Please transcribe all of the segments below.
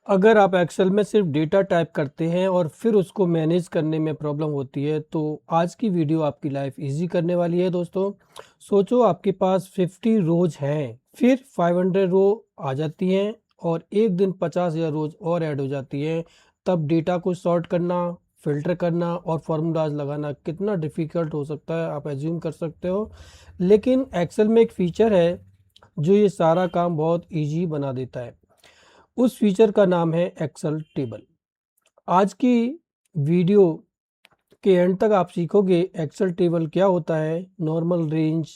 अगर आप एक्सेल में सिर्फ डेटा टाइप करते हैं और फिर उसको मैनेज करने में प्रॉब्लम होती है तो आज की वीडियो आपकी लाइफ इजी करने वाली है दोस्तों। सोचो आपके पास 50 रोज हैं, फिर 500 रो आ जाती हैं और एक दिन 50,000 रोज और ऐड हो जाती हैं। तब डेटा को सॉर्ट करना, फिल्टर करना और फॉर्मूलाज लगाना कितना डिफिकल्ट हो सकता है आप एज्यूम कर सकते हो। लेकिन एक्सेल में एक फीचर है जो ये सारा काम बहुत ईजी बना देता है। उस फीचर का नाम है एक्सेल टेबल। आज की वीडियो के एंड तक आप सीखोगे एक्सेल टेबल क्या होता है, नॉर्मल रेंज,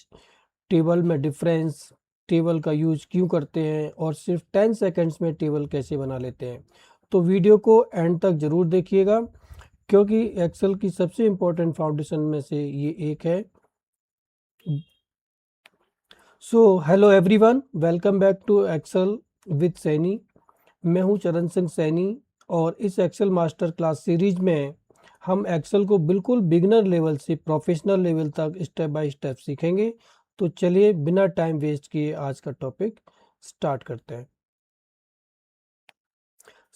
टेबल में डिफरेंस, टेबल का यूज क्यों करते हैं और सिर्फ 10 सेकंड्स में टेबल कैसे बना लेते हैं। तो वीडियो को एंड तक जरूर देखिएगा क्योंकि एक्सेल की सबसे इम्पोर्टेंट फाउंडेशन में से ये एक है। So hello everyone, welcome back to Excel with Saini. मैं हूं चरण सिंह सैनी और इस एक्सेल मास्टर क्लास सीरीज में हम एक्सेल को बिल्कुल बिगिनर लेवल से प्रोफेशनल लेवल तक स्टेप बाय स्टेप सीखेंगे। तो चलिए बिना टाइम वेस्ट किए आज का टॉपिक स्टार्ट करते हैं।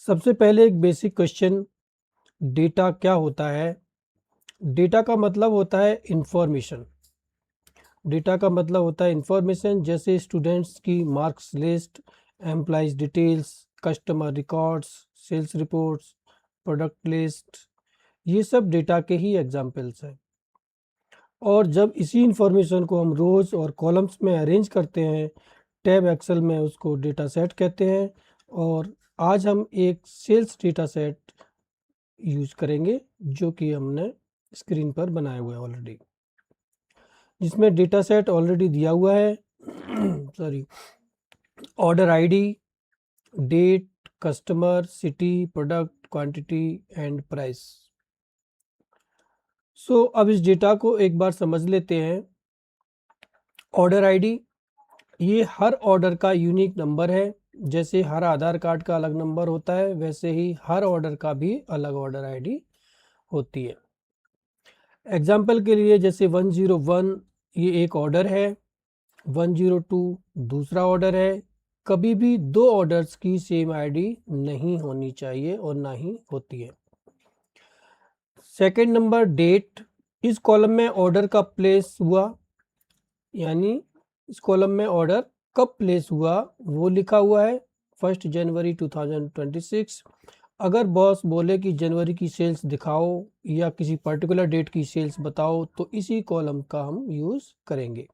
सबसे पहले एक बेसिक क्वेश्चन, डेटा क्या होता है? डेटा का मतलब होता है इंफॉर्मेशन। डेटा का मतलब होता है इंफॉर्मेशन, जैसे स्टूडेंट्स की marks list, employees details, customer records, sales reports, product list, ये सब डेटा के ही एग्जाम्पल्स हैं। और जब इसी इंफॉर्मेशन को हम रोज और कॉलम्स में अरेंज करते हैं टैब एक्सेल में, उसको डेटा सेट कहते हैं। और आज हम एक सेल्स डेटा सेट यूज करेंगे जो कि हमने स्क्रीन पर बनाया हुआ है ऑलरेडी, जिसमें डेटा सेट ऑलरेडी दिया हुआ है। Sorry, order ID, date, customer, city, product, quantity and price. So अब इस डेटा को एक बार समझ लेते हैं। ऑर्डर आईडी, ये हर ऑर्डर का यूनिक नंबर है। जैसे हर आधार कार्ड का अलग नंबर होता है, वैसे ही हर ऑर्डर का भी अलग ऑर्डर आईडी होती है। एग्जाम्पल के लिए जैसे 101 ये एक ऑर्डर है, 102 दूसरा ऑर्डर है। कभी भी दो ऑर्डर्स की सेम आईडी नहीं होनी चाहिए और ना ही होती है। सेकंड नंबर डेट, इस कॉलम में ऑर्डर का प्लेस हुआ, यानी इस कॉलम में ऑर्डर कब प्लेस हुआ वो लिखा हुआ है, 1 जनवरी 2026। अगर बॉस बोले कि जनवरी की सेल्स दिखाओ या किसी पर्टिकुलर डेट की सेल्स बताओ तो इसी कॉलम का हम यूज करेंगे।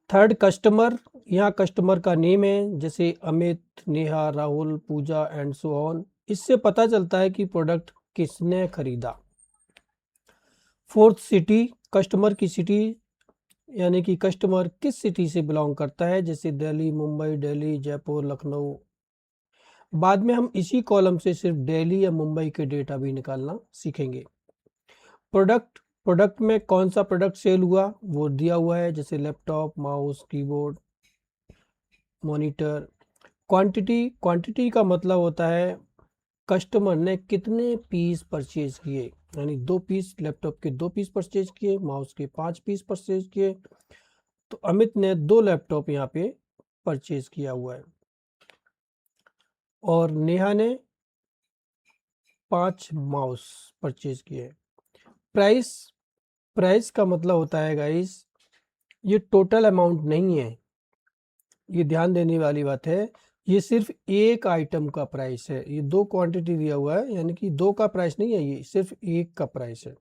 थर्ड कस्टमर, यहाँ कस्टमर का नेम है, जैसे अमित, नेहा, राहुल, पूजा एंड सो ऑन। इससे पता चलता है कि प्रोडक्ट किसने खरीदा। फोर्थ सिटी, कस्टमर की सिटी, यानी कि कस्टमर किस सिटी से बिलोंग करता है, जैसे दिल्ली, मुंबई, दिल्ली, जयपुर, लखनऊ। बाद में हम इसी कॉलम से सिर्फ दिल्ली या मुंबई के डेटा भी निकालना सीखेंगे। प्रोडक्ट, प्रोडक्ट में कौन सा प्रोडक्ट सेल हुआ वो दिया हुआ है, जैसे laptop, mouse, keyboard, monitor. Quantity, quantity का मतलब होता है कस्टमर ने कितने पीस परचेज किए, यानी 2 पीस लैपटॉप के 2 पीस परचेज किए, माउस के 5 पीस परचेज किए। तो अमित ने 2 लैपटॉप यहाँ पे परचेज किया हुआ है और नेहा ने 5 माउस परचेज किए। प्राइस, प्राइस का मतलब होता है गाइस, ये टोटल अमाउंट नहीं है, ये ध्यान देने वाली बात है। ये सिर्फ एक आइटम का प्राइस है। ये 2 क्वांटिटी दिया हुआ है, यानी कि 2 का प्राइस नहीं है, ये सिर्फ एक का प्राइस है।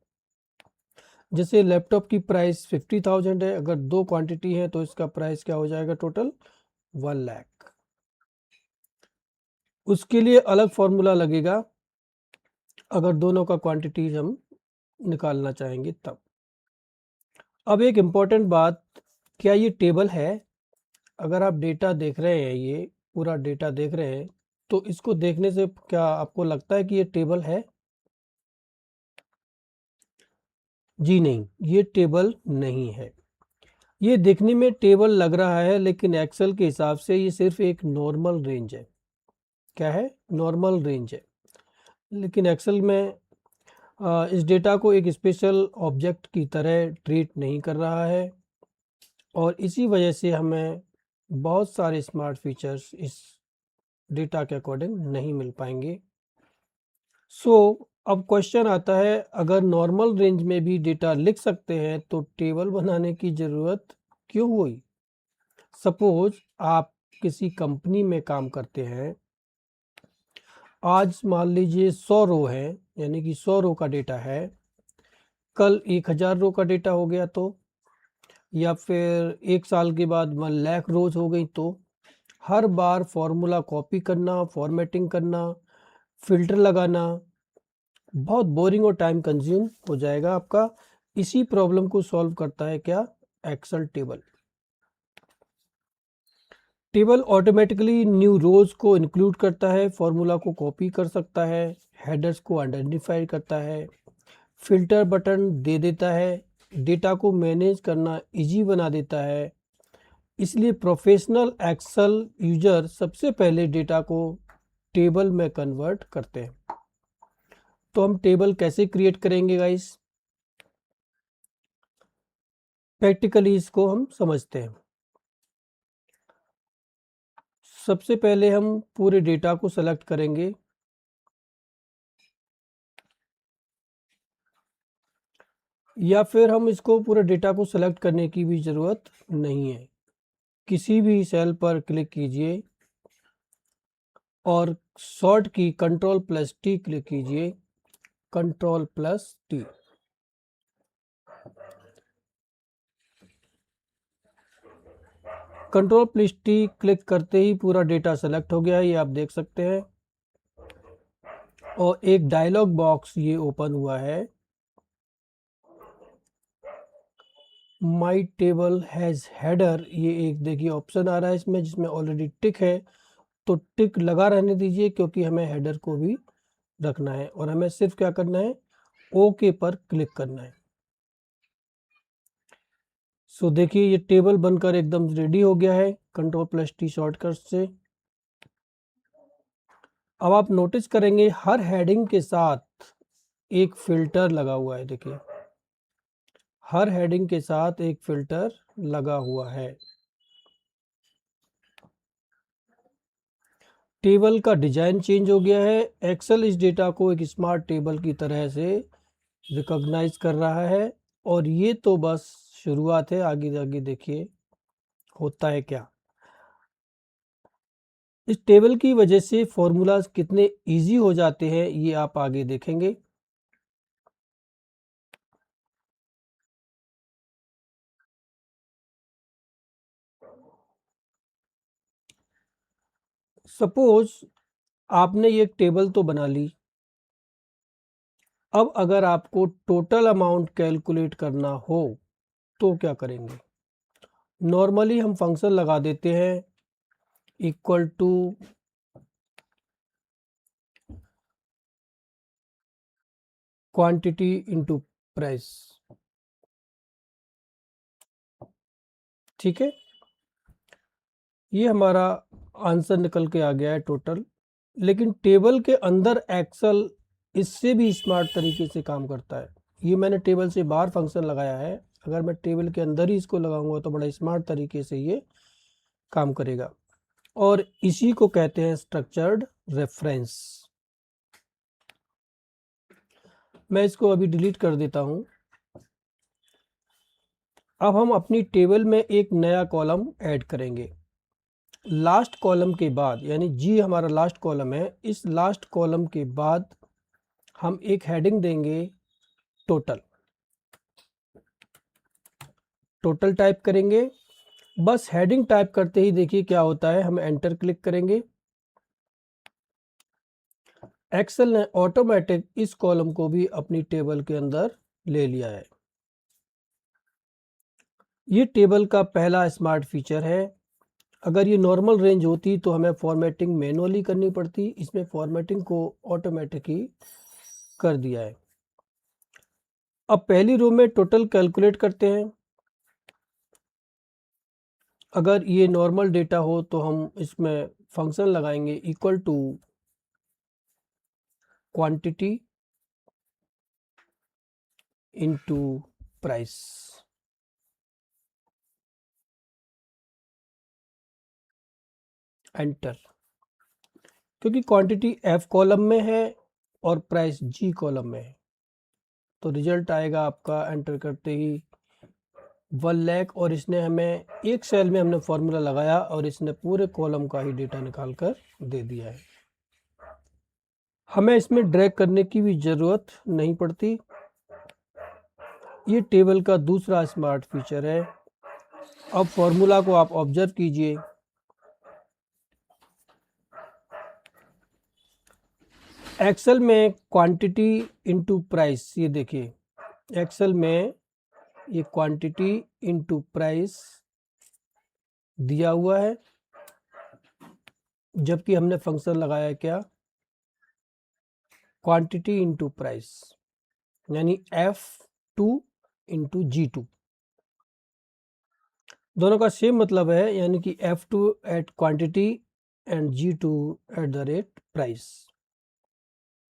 जैसे लैपटॉप की प्राइस 50,000 है, अगर 2 क्वांटिटी है तो इसका प्राइस क्या हो जाएगा, टोटल 1 लाख। उसके लिए अलग फॉर्मूला लगेगा अगर दोनों का क्वांटिटी हम निकालना चाहेंगे तब। अब एक इम्पॉर्टेंट बात, क्या ये टेबल है? अगर आप डेटा देख रहे हैं, ये पूरा डेटा देख रहे हैं, तो इसको देखने से क्या आपको लगता है कि ये टेबल है? जी नहीं, ये टेबल नहीं है। ये देखने में टेबल लग रहा है लेकिन एक्सेल के हिसाब से ये सिर्फ एक नॉर्मल रेंज है। क्या है? नॉर्मल रेंज है। लेकिन एक्सेल में इस डेटा को एक स्पेशल ऑब्जेक्ट की तरह ट्रीट नहीं कर रहा है और इसी वजह से हमें बहुत सारे स्मार्ट फीचर्स इस डेटा के अकॉर्डिंग नहीं मिल पाएंगे। अब क्वेश्चन आता है, अगर नॉर्मल रेंज में भी डेटा लिख सकते हैं तो टेबल बनाने की ज़रूरत क्यों हुई? सपोज आप किसी कंपनी में काम करते हैं, आज मान लीजिए 100 रो है, यानी कि 100 रो का डेटा है, कल 1000 रो का डेटा हो गया तो, या फिर 1 साल के बाद 1 लाख रोज हो गई तो हर बार फॉर्मूला कॉपी करना, फॉर्मेटिंग करना, फिल्टर लगाना बहुत बोरिंग और टाइम कंज्यूम हो जाएगा आपका। इसी प्रॉब्लम को सॉल्व करता है क्या? Excel table. Table automatically new rows को इंक्लूड करता है, फॉर्मूला को कॉपी कर सकता है, हेडर्स को आइडेंटिफाई करता है, फिल्टर बटन दे देता है, डेटा को मैनेज करना इजी बना देता है। इसलिए प्रोफेशनल एक्सेल यूजर सबसे पहले डेटा को टेबल में कन्वर्ट करते हैं। तो हम टेबल कैसे क्रिएट करेंगे गाइस? प्रैक्टिकली इसको हम समझते हैं। सबसे पहले हम पूरे डेटा को सेलेक्ट करेंगे, या फिर हम इसको पूरे डेटा को सेलेक्ट करने की भी ज़रूरत नहीं है। किसी भी सेल पर क्लिक कीजिए और शॉर्ट की Ctrl+T क्लिक कीजिए, Ctrl+T। Ctrl+T क्लिक करते ही पूरा डेटा सेलेक्ट हो गया है, ये आप देख सकते हैं। और एक डायलॉग बॉक्स ये ओपन हुआ है, माई टेबल हैज़ हेडर, ये एक देखिए ऑप्शन आ रहा है इसमें, जिसमें ऑलरेडी टिक है, तो टिक लगा रहने दीजिए क्योंकि हमें हेडर को भी रखना है और हमें सिर्फ क्या करना है, ओके पर क्लिक करना है। देखिए ये टेबल बनकर एकदम रेडी हो गया है Ctrl+T शॉर्टकट से। अब आप नोटिस करेंगे हर हेडिंग के साथ एक फिल्टर लगा हुआ है। देखिए हर हेडिंग के साथ एक फिल्टर लगा हुआ है। टेबल का डिजाइन चेंज हो गया है। एक्सेल इस डेटा को एक स्मार्ट टेबल की तरह से रिकॉग्नाइज कर रहा है। और ये तो बस शुरुआत है, आगे आगे देखिए होता है क्या। इस टेबल की वजह से फॉर्मूलाज कितने इजी हो जाते हैं ये आप आगे देखेंगे। सपोज आपने ये टेबल तो बना ली, अब अगर आपको टोटल अमाउंट कैलकुलेट करना हो तो क्या करेंगे? नॉर्मली हम फंक्शन लगा देते हैं equal to quantity into price. ठीक है, ये हमारा आंसर निकल के आ गया है टोटल। लेकिन टेबल के अंदर एक्सेल इससे भी स्मार्ट तरीके से काम करता है। ये मैंने टेबल से बाहर फंक्शन लगाया है, अगर मैं टेबल के अंदर ही इसको लगाऊंगा तो बड़ा स्मार्ट तरीके से ये काम करेगा। और इसी को कहते हैं स्ट्रक्चर्ड रेफरेंस। मैं इसको अभी डिलीट कर देता हूं। अब हम अपनी टेबल में एक नया कॉलम ऐड करेंगे। लास्ट कॉलम के बाद, यानी जी हमारा लास्ट कॉलम है, इस लास्ट कॉलम के बाद हम एक हेडिंग देंगे टोटल। टोटल टाइप करेंगे। बस हेडिंग टाइप करते ही देखिए क्या होता है, हम एंटर क्लिक करेंगे। एक्सेल ने ऑटोमेटिक इस कॉलम को भी अपनी टेबल के अंदर ले लिया है। ये टेबल का पहला स्मार्ट फीचर है। अगर ये नॉर्मल रेंज होती तो हमें फॉर्मेटिंग मैनुअली करनी पड़ती, इसमें फॉर्मेटिंग को ऑटोमेटिक ही कर दिया है। अब पहली रो में टोटल कैलकुलेट करते हैं। अगर ये नॉर्मल डेटा हो तो हम इसमें फंक्शन लगाएंगे equal to quantity into price. Enter. क्योंकि क्वांटिटी एफ कॉलम में है और प्राइस जी कॉलम में है, तो रिजल्ट आएगा आपका एंटर करते ही 1 लाख, और इसने हमें एक सेल में हमने फॉर्मूला लगाया और इसने पूरे कॉलम का ही डेटा निकाल कर दे दिया है। हमें इसमें ड्रैग करने की भी ज़रूरत नहीं पड़ती। ये टेबल का दूसरा स्मार्ट फीचर है। अब फॉर्मूला को आप ऑब्जर्व कीजिए। एक्सेल में क्वांटिटी इनटू प्राइस, ये देखिए एक्सेल में ये क्वांटिटी इनटू प्राइस दिया हुआ है, जबकि हमने फंक्शन लगाया क्या, क्वांटिटी इनटू प्राइस, यानी F2 इंटू G2। दोनों का सेम मतलब है, यानी कि F2 at quantity and G2 at the rate price,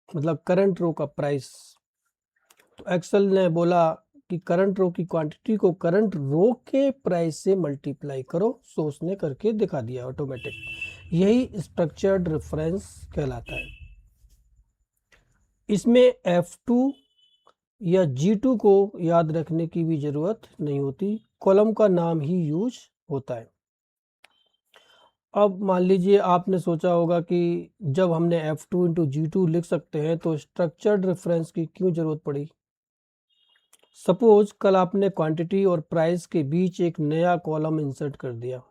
मतलब करंट रो का प्राइस। तो एक्सेल ने बोला कि करंट रो की क्वांटिटी को करंट रो के प्राइस से मल्टीप्लाई करो, सो उसने करके दिखा दिया ऑटोमेटिक। यही स्ट्रक्चर्ड रेफरेंस कहलाता है। इसमें F2 या G2 को याद रखने की भी ज़रूरत नहीं होती, कॉलम का नाम ही यूज होता है। अब मान लीजिए आपने सोचा होगा कि जब हमने F2 इंटू G2 लिख सकते हैं तो स्ट्रक्चर्ड रेफरेंस की क्यों ज़रूरत पड़ी। सपोज कल आपने क्वांटिटी और प्राइस के बीच एक नया कॉलम इंसर्ट कर दिया,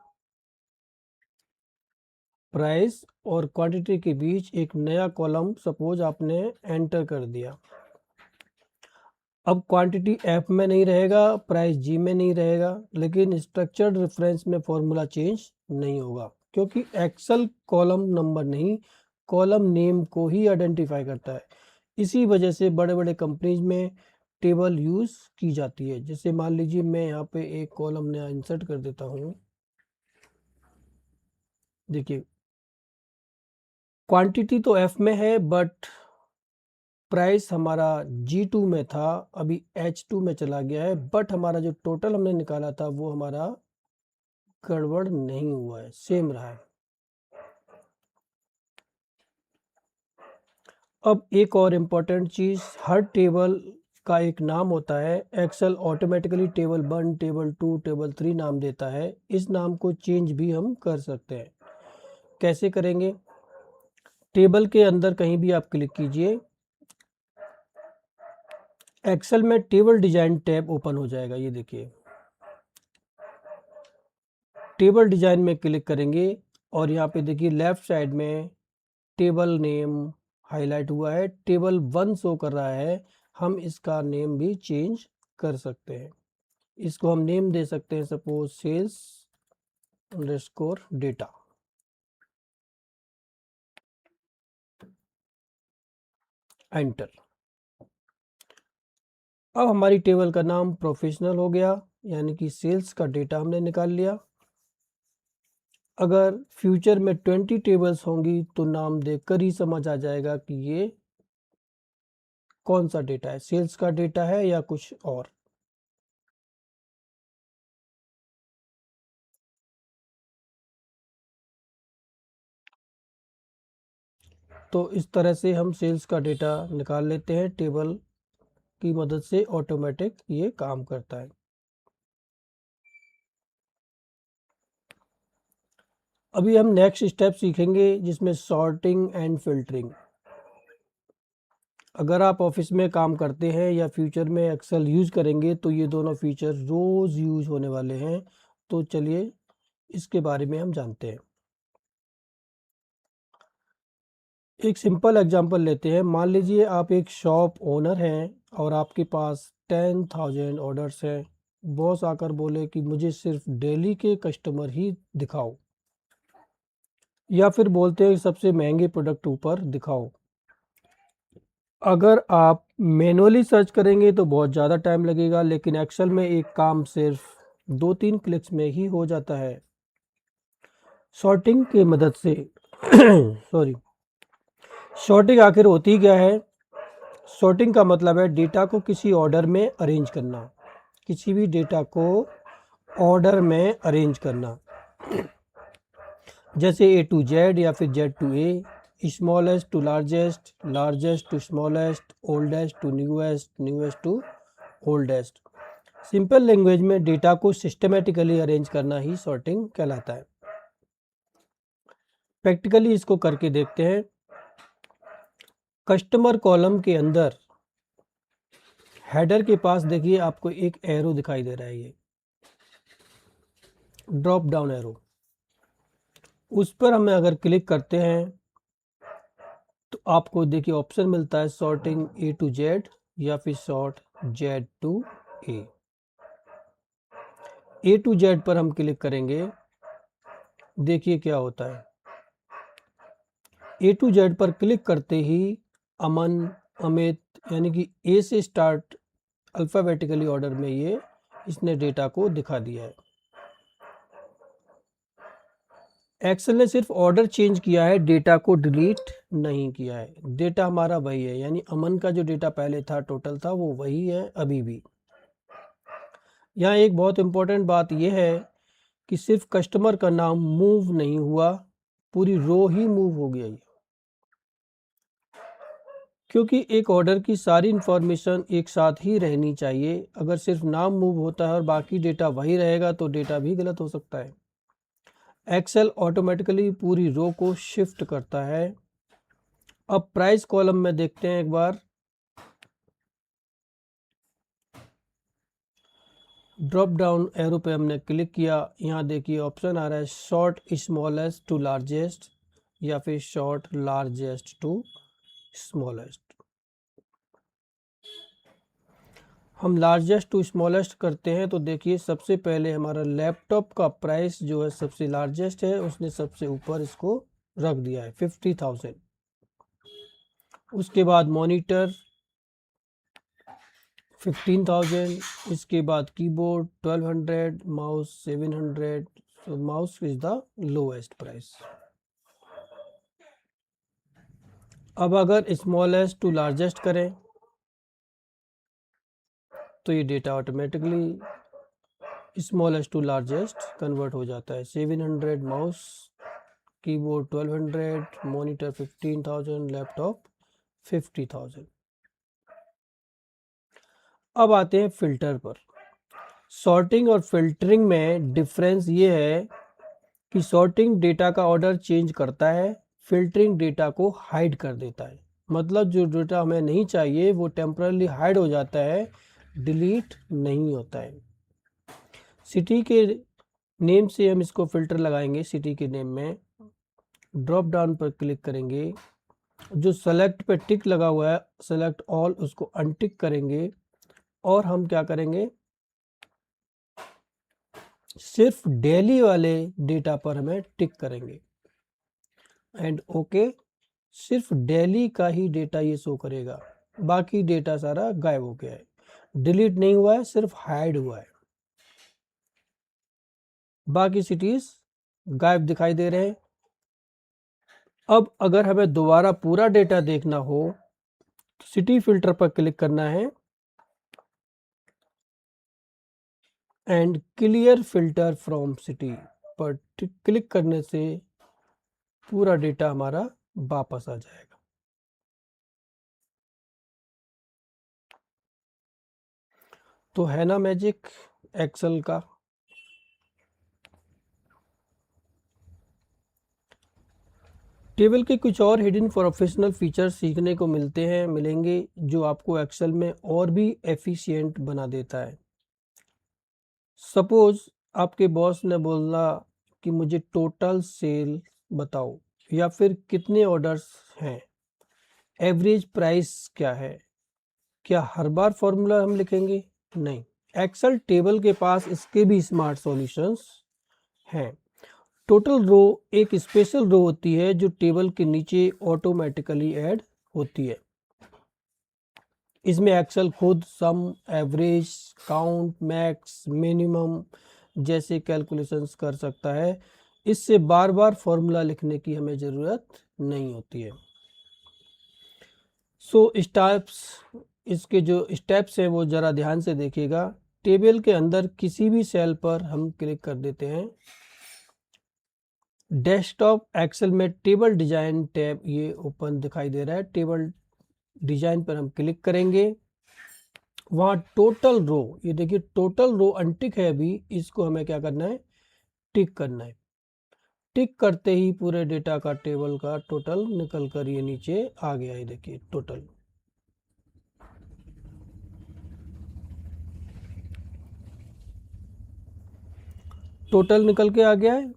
प्राइस और क्वांटिटी के बीच एक नया कॉलम सपोज आपने एंटर कर दिया। अब क्वांटिटी एफ में नहीं रहेगा, प्राइस जी में नहीं रहेगा, लेकिन स्ट्रक्चर्ड रेफरेंस में फॉर्मूला चेंज नहीं होगा, क्योंकि एक्सेल कॉलम नंबर नहीं, कॉलम नेम को ही आइडेंटिफाई करता है। इसी वजह से बड़े बड़े कंपनीज में टेबल यूज़ की जाती है। जैसे मान लीजिए मैं यहाँ पे एक कॉलम नया इंसर्ट कर देता हूँ। देखिए क्वांटिटी तो एफ में है, बट प्राइस हमारा G2 में था, अभी H2 में चला गया है, बट हमारा जो टोटल हमने निकाला था वो हमारा गड़बड़ नहीं हुआ है, सेम रहा है। अब एक और इम्पोर्टेंट चीज़, हर टेबल का एक नाम होता है। Excel automatically table 1, table 2, table 3 नाम देता है। इस नाम को चेंज भी हम कर सकते हैं। कैसे करेंगे, टेबल के अंदर कहीं भी आप क्लिक कीजिए, एक्सेल में टेबल डिजाइन टैब ओपन हो जाएगा। ये देखिए टेबल डिजाइन में क्लिक करेंगे और यहाँ पे देखिए लेफ्ट साइड में टेबल नेम हाईलाइट हुआ है, टेबल 1 शो कर रहा है। हम इसका नेम भी चेंज कर सकते हैं। इसको हम नेम दे सकते हैं suppose sales underscore data. Enter. अब हमारी टेबल का नाम प्रोफेशनल हो गया, यानी कि सेल्स का डेटा हमने निकाल लिया। अगर फ्यूचर में 20 टेबल्स होंगी तो नाम देखकर ही समझ आ जाएगा कि ये कौन सा डेटा है, सेल्स का डेटा है या कुछ और। तो इस तरह से हम सेल्स का डेटा निकाल लेते हैं, टेबल की मदद से ऑटोमेटिक ये काम करता है। अभी हम नेक्स्ट स्टेप सीखेंगे जिसमें सॉर्टिंग एंड फिल्टरिंग। अगर आप ऑफिस में काम करते हैं या फ्यूचर में एक्सेल यूज़ करेंगे तो ये दोनों फीचर रोज़ यूज़ होने वाले हैं। तो चलिए इसके बारे में हम जानते हैं। एक सिंपल एग्जांपल लेते हैं। मान लीजिए आप एक शॉप ओनर हैं और आपके पास 10,000 ऑर्डर्स हैं। बॉस आकर बोले कि मुझे सिर्फ डेली के कस्टमर ही दिखाओ, या फिर बोलते हैं सबसे महंगे प्रोडक्ट ऊपर दिखाओ। अगर आप मैनुअली सर्च करेंगे तो बहुत ज़्यादा टाइम लगेगा, लेकिन एक्सेल में एक काम सिर्फ 2-3 क्लिक्स में ही हो जाता है। सॉर्टिंग की मदद से सॉरी, सॉर्टिंग आखिर होती क्या है। सॉर्टिंग का मतलब है डेटा को किसी ऑर्डर में अरेंज करना, किसी भी डेटा को ऑर्डर में अरेंज करना, जैसे A to Z या फिर Z to A smallest to largest, largest to smallest, oldest to newest, newest to oldest. Simple language में डेटा को सिस्टमेटिकली अरेंज करना ही सॉर्टिंग कहलाता है। प्रैक्टिकली इसको करके देखते हैं। कस्टमर कॉलम के अंदर हेडर के पास देखिए आपको एक एरो दिखाई दे रहा है, ये ड्रॉप डाउन एरो। उस पर हमें अगर क्लिक करते हैं तो आपको देखिए ऑप्शन मिलता है सॉर्टिंग ए टू जेड या फिर sort Z to A. A to Z पर हम क्लिक करेंगे, देखिए क्या होता है। ए टू जेड पर क्लिक करते ही अमन, अमित यानी कि ए से स्टार्ट अल्फ़ाबेटिकली ऑर्डर में ये इसने डेटा को दिखा दिया है। एक्सेल ने सिर्फ ऑर्डर चेंज किया है, डेटा को डिलीट नहीं किया है। डेटा हमारा वही है, यानी अमन का जो डेटा पहले था टोटल था वो वही है अभी भी। यहाँ एक बहुत इंपॉर्टेंट बात यह है कि सिर्फ कस्टमर का नाम मूव नहीं हुआ, पूरी रो ही मूव हो गई, क्योंकि एक ऑर्डर की सारी इंफॉर्मेशन एक साथ ही रहनी चाहिए। अगर सिर्फ नाम मूव होता है और बाकी डेटा वही रहेगा तो डेटा भी गलत हो सकता है। एक्सेल ऑटोमेटिकली पूरी रो को शिफ्ट करता है। अब प्राइस कॉलम में देखते हैं एक बार। ड्रॉप डाउन एरो पे हमने क्लिक किया, यहाँ देखिए ऑप्शन आ रहा है शॉर्ट स्मॉलेस्ट टू लार्जेस्ट या फिर शॉर्ट लार्जेस्ट टू स्मॉलेस्ट। हम लार्जेस्ट टू स्मॉलेस्ट करते हैं तो देखिए सबसे पहले हमारा लैपटॉप का प्राइस जो है सबसे लार्जेस्ट है, उसने सबसे ऊपर इसको रख दिया है 50,000। उसके बाद मॉनिटर 15,000, इसके बाद keyboard 1200, mouse 700। so mouse is the lowest price. अब अगर स्मॉलेस्ट टू लार्जेस्ट करें तो ये data automatically smallest to largest convert हो जाता है। 700 माउस, कीबोर्ड 1200, मॉनिटर 15,000, लैपटॉप 50,000। अब आते हैं फिल्टर पर। सॉर्टिंग और फिल्टरिंग में डिफरेंस ये है कि सॉर्टिंग डेटा का ऑर्डर चेंज करता है, फिल्टरिंग डेटा को हाइड कर देता है। मतलब जो डेटा हमें नहीं चाहिए वो टेम्परली हाइड हो जाता है, डिलीट नहीं होता है। सिटी के नेम से हम इसको फिल्टर लगाएंगे। सिटी के नेम में ड्रॉप डाउन पर क्लिक करेंगे, जो सेलेक्ट पे टिक लगा हुआ है सेलेक्ट ऑल, उसको अनटिक करेंगे और हम क्या करेंगे, सिर्फ डेली वाले डेटा पर हमें टिक करेंगे एंड ओके। सिर्फ डेली का ही डेटा ये शो करेगा, बाकी डेटा सारा गायब हो गया है, डिलीट नहीं हुआ है, सिर्फ हाइड हुआ है। बाकी सिटीज गायब दिखाई दे रहे हैं। अब अगर हमें दोबारा पूरा डेटा देखना हो तो सिटी फिल्टर पर क्लिक करना है and clear filter from city पर क्लिक करने से पूरा डेटा हमारा वापस आ जाएगा। तो है ना मैजिक एक्सेल का। टेबल के कुछ और हिडन प्रोफेशनल फीचर्स सीखने को मिलेंगे जो आपको एक्सेल में और भी एफिशिएंट बना देता है। सपोज आपके बॉस ने बोला कि मुझे टोटल सेल बताओ या फिर कितने ऑर्डर्स हैं, एवरेज प्राइस क्या है। क्या हर बार फॉर्मूला हम लिखेंगे? नहीं। एक्सेल टेबल के पास इसके भी स्मार्ट सॉल्यूशंस हैं। टोटल रो एक स्पेशल रो होती है जो टेबल के नीचे ऑटोमेटिकली ऐड होती है। इसमें एक्सेल खुद सम, एवरेज, काउंट, मैक्स, मिनिमम जैसे कैलकुलेशंस कर सकता है। इससे बार बार फॉर्मूला लिखने की हमें ज़रूरत नहीं होती है। सो स्टेप्स, इसके जो स्टेप्स हैं वो ज़रा ध्यान से देखिएगा। टेबल के अंदर किसी भी सेल पर हम क्लिक कर देते हैं डेस्कटॉप एक्सेल में टेबल डिजाइन टैब ये ओपन दिखाई दे रहा है। टेबल डिजाइन पर हम क्लिक करेंगे। वहाँ टोटल रो, ये देखिए टोटल रो अनटिक है अभी, इसको हमें क्या करना है, टिक करना है। टिक करते ही पूरे डेटा का टेबल का टोटल निकल कर ये नीचे आ गया है। देखिए टोटल निकल के आ गया है।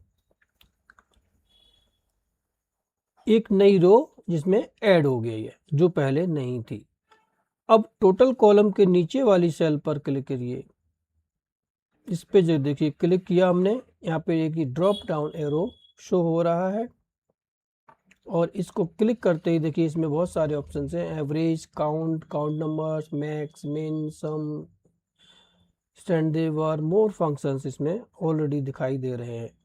एक नई रो जिसमें ऐड हो गई है जो पहले नहीं थी। अब टोटल कॉलम के नीचे वाली सेल पर क्लिक करिए। इस पे जो देखिए क्लिक किया हमने, यहाँ पे एक ड्रॉप डाउन एरो शो हो रहा है और इसको क्लिक करते ही देखिए इसमें बहुत सारे ऑप्शन हैं। Average, count, count numbers, max, मिन, सम, स्टैंडर्ड और मोर फंक्शंस इसमें ऑलरेडी दिखाई दे रहे हैं।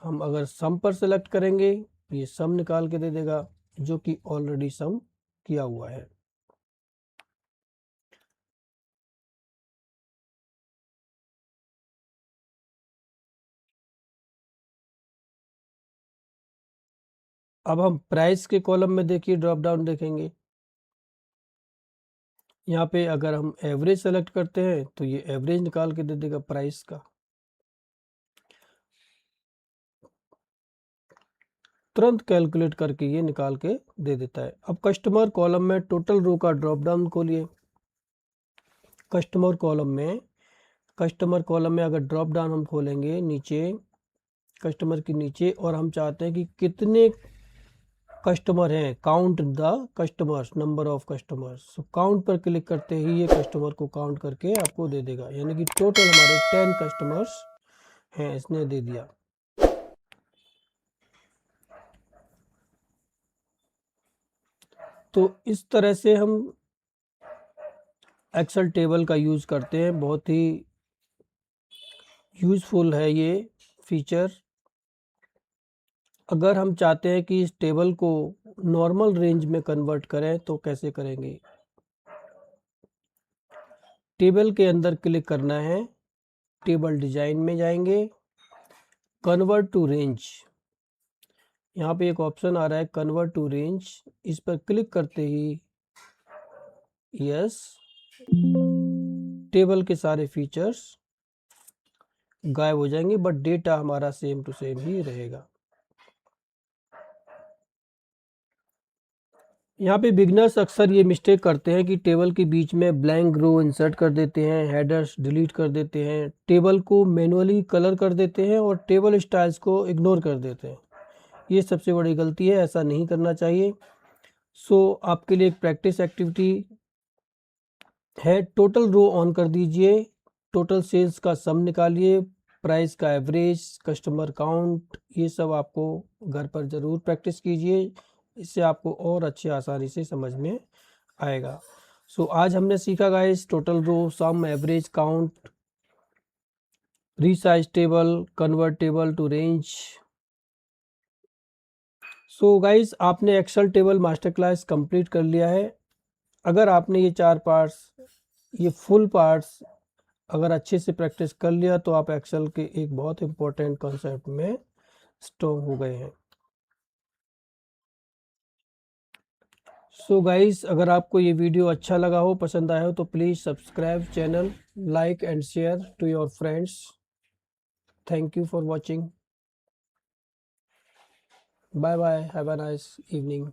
हम अगर सम पर सेलेक्ट करेंगे ये सम निकाल के दे देगा जो कि ऑलरेडी सम किया हुआ है। अब हम प्राइस के कॉलम में देखिए ड्रॉप डाउन देखेंगे। यहाँ पे अगर हम एवरेज सेलेक्ट करते हैं तो ये एवरेज निकाल के दे देगा प्राइस का। तुरंत कैलकुलेट करके ये निकाल के दे देता है। अब कस्टमर कॉलम में टोटल रो का ड्रॉप डाउन खोलिए। कस्टमर कॉलम में अगर ड्रॉप डाउन हम खोलेंगे नीचे, कस्टमर के नीचे, और हम चाहते हैं कि कितने कस्टमर हैं, count the customers, number of customers. So count पर क्लिक करते ही ये कस्टमर को काउंट करके आपको दे देगा, यानी कि टोटल हमारे 10 कस्टमर्स हैं, इसने दे दिया। तो इस तरह से हम एक्सेल टेबल का यूज़ करते हैं। बहुत ही यूज़फुल है ये फीचर। अगर हम चाहते हैं कि इस टेबल को नॉर्मल रेंज में कन्वर्ट करें तो कैसे करेंगे। टेबल के अंदर क्लिक करना है, टेबल डिजाइन में जाएंगे, कन्वर्ट टू रेंज, यहाँ पे एक ऑप्शन आ रहा है कन्वर्ट टू रेंज। इस पर क्लिक करते ही यस, टेबल के सारे फीचर्स गायब हो जाएंगे बट डेटा हमारा सेम टू सेम ही रहेगा। यहाँ पे बिगनर्स अक्सर ये मिस्टेक करते हैं कि टेबल के बीच में ब्लैंक रो इंसर्ट कर देते हैं, हेडर्स डिलीट कर देते हैं, टेबल को मैनुअली कलर कर देते हैं और टेबल स्टाइल्स को इग्नोर कर देते हैं। ये सबसे बड़ी गलती है, ऐसा नहीं करना चाहिए। सो आपके लिए एक प्रैक्टिस एक्टिविटी है, टोटल रो ऑन कर दीजिए, टोटल सेल्स का सम निकालिए, प्राइस का एवरेज, कस्टमर काउंट, ये सब आपको घर पर ज़रूर प्रैक्टिस कीजिए। इससे आपको और अच्छे आसानी से समझ में आएगा। सो आज हमने सीखा guys, total row, sum, average, count, resize table, convert table to range. So guys आपने Excel table master class complete कर लिया है। अगर आपने ये 4 पार्ट्स, ये फुल पार्ट्स अगर अच्छे से प्रैक्टिस कर लिया तो आप एक्सेल के एक बहुत इंपॉर्टेंट कॉन्सेप्ट में स्ट्रॉन्ग हो गए हैं। सो गाइस अगर आपको ये वीडियो अच्छा लगा हो, पसंद आया हो तो please subscribe channel, like and share to your friends. Thank you for watching. Bye bye, have a nice evening.